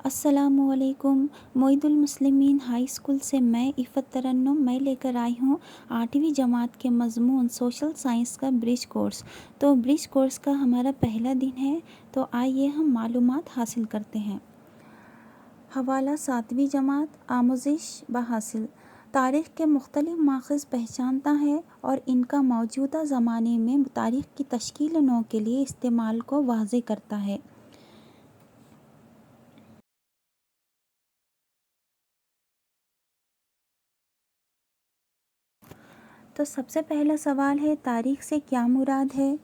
السلام علیکم۔ معید المسلمین high school سے میں عفت ترنم میں لے کر آئی ہوں 8ویں جماعت کے مضمون سوشل سائنس کا برج کورس۔ تو برج کورس کا ہمارا پہلا دن ہے، تو آئیے ہم معلومات حاصل کرتے ہیں۔ حوالہ 7ویں جماعت آموزش بحاصل تاریخ کے مختلف ماخذ پہچانتا ہے اور ان کا موجودہ زمانے میں تاریخ کی تشکیل نو کے لیے استعمال کو واضح کرتا ہے۔ تو سب سے پہلا سوال ہے تاریخ سے کیا مراد ہے؟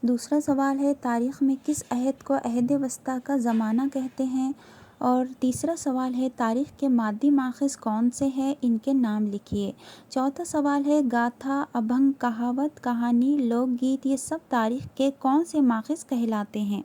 دوسرا سوال ہے تاریخ میں کس عہد کو عہد وسطیٰ کا زمانہ کہتے ہیں؟ اور تیسرا سوال ہے تاریخ کے مادی ماخذ کون سے ہیں، ان کے نام لکھیے۔ چوتھا سوال ہے گاتھا، ابھنگ، کہاوت، کہانی، لوک گیت یہ سب تاریخ کے کون سے ماخذ کہلاتے ہیں؟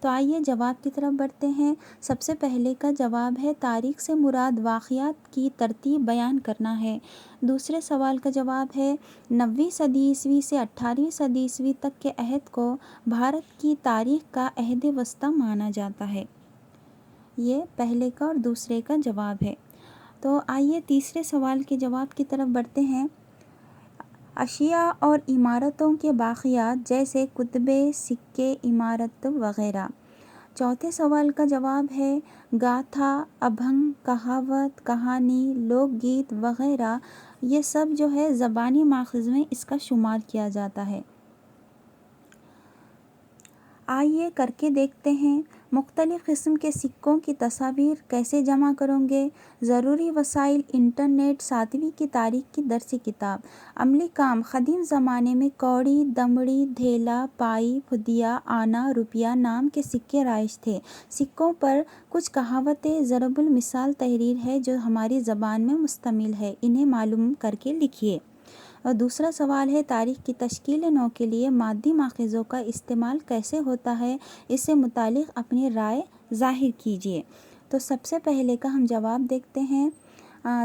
تو آئیے جواب کی طرف بڑھتے ہیں۔ سب سے پہلے کا جواب ہے تاریخ سے مراد واقعات کی ترتیب بیان کرنا ہے۔ دوسرے سوال کا جواب ہے 9ویں صدی عیسوی سے 18ویں صدی عیسوی تک کے عہد کو بھارت کی تاریخ کا عہد وسطیٰ مانا جاتا ہے۔ یہ پہلے کا اور دوسرے کا جواب ہے۔ تو آئیے تیسرے سوال کے جواب کی طرف بڑھتے ہیں۔ اشیاء اور عمارتوں کے باقیات جیسے کتبے، سکے، عمارت وغیرہ۔ چوتھے سوال کا جواب ہے گاتھا، ابھنگ، کہاوت، کہانی، لوک گیت وغیرہ یہ سب جو ہے زبانی ماخذ میں اس کا شمار کیا جاتا ہے۔ آئیے کر کے دیکھتے ہیں۔ مختلف قسم کے سکوں کی تصاویر کیسے جمع کرو گے؟ ضروری وسائل انٹرنیٹ، 7ویں کی تاریخ کی درسی کتاب۔ عملی کام قدیم زمانے میں کوڑی، دمڑی، دھیلا، پائی، پھدیا، آنا، روپیہ نام کے سکے رائج تھے۔ سکوں پر کچھ کہاوتیں ضرب المثال تحریر ہے جو ہماری زبان میں مشتمل ہے، انہیں معلوم کر کے لکھیے۔ اور دوسرا سوال ہے تاریخ کی تشکیل نو کے لیے مادی ماخذوں کا استعمال کیسے ہوتا ہے، اس سے متعلق اپنی رائے ظاہر کیجیے۔ تو سب سے پہلے کا ہم جواب دیکھتے ہیں۔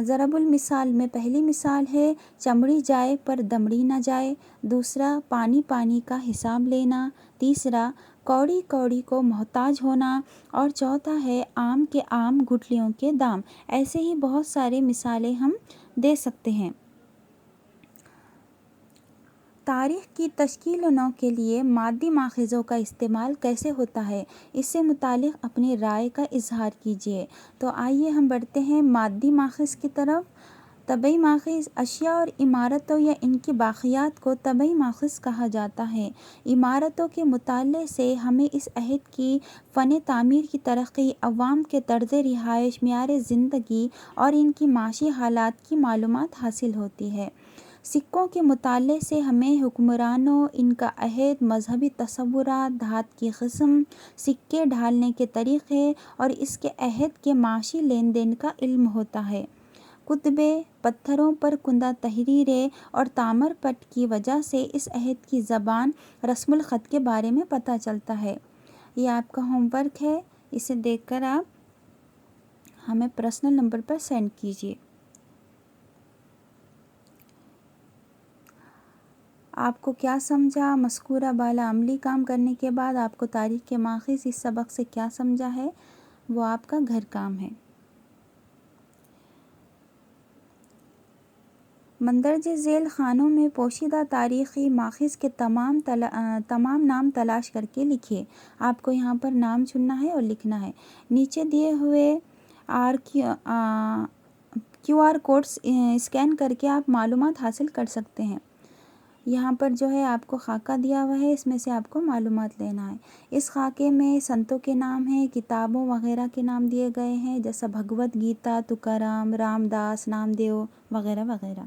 ضرب المثال میں پہلی مثال ہے چمڑی جائے پر دمڑی نہ جائے۔ دوسرا پانی پانی کا حساب لینا۔ تیسرا کوڑی کوڑی کو محتاج ہونا۔ اور چوتھا ہے آم کے آم گٹھلیوں کے دام۔ ایسے ہی بہت سارے مثالیں ہم دے سکتے ہیں۔ تاریخ کی تشکیل نو کے لیے مادی ماخذوں کا استعمال کیسے ہوتا ہے، اس سے متعلق اپنی رائے کا اظہار کیجیے۔ تو آئیے ہم بڑھتے ہیں مادی ماخذ کی طرف۔ طبعی ماخذ اشیاء اور عمارتوں یا ان کی باقیات کو طبعی ماخذ کہا جاتا ہے۔ عمارتوں کے مطالعے سے ہمیں اس عہد کی فن تعمیر کی ترقی، عوام کے طرز رہائش، معیار زندگی اور ان کی معاشی حالات کی معلومات حاصل ہوتی ہے۔ سکوں کے مطالعے سے ہمیں حکمرانوں، ان کا عہد، مذہبی تصورات، دھات کی قسم، سکے ڈھالنے کے طریقے اور اس کے عہد کے معاشی لین دین کا علم ہوتا ہے۔ کتبے، پتھروں پر کندہ تحریریں اور تامر پٹ کی وجہ سے اس عہد کی زبان، رسم الخط کے بارے میں پتہ چلتا ہے۔ یہ آپ کا ہوم ورک ہے، اسے دیکھ کر آپ ہمیں پرسنل نمبر پر سینڈ کیجیے۔ آپ کو کیا سمجھا؟ مذکورہ بالا عملی کام کرنے کے بعد آپ کو تاریخ کے ماخذ اس سبق سے کیا سمجھا ہے، وہ آپ کا گھر کام ہے۔ مندرجہ ذیل خانوں میں پوشیدہ تاریخی ماخذ کے تمام نام تلاش کر کے لکھیے۔ آپ کو یہاں پر نام چننا ہے اور لکھنا ہے۔ نیچے دیے ہوئے کیو آر کوڈز اسکین کر کے آپ معلومات حاصل کر سکتے ہیں۔ یہاں پر جو ہے آپ کو خاکہ دیا ہوا ہے، اس میں سے آپ کو معلومات لینا ہے۔ اس خاکے میں سنتوں کے نام ہیں، کتابوں وغیرہ کے نام دیے گئے ہیں، جیسا بھگوت گیتا، تکارام، رام داس، نام دیو وغیرہ وغیرہ۔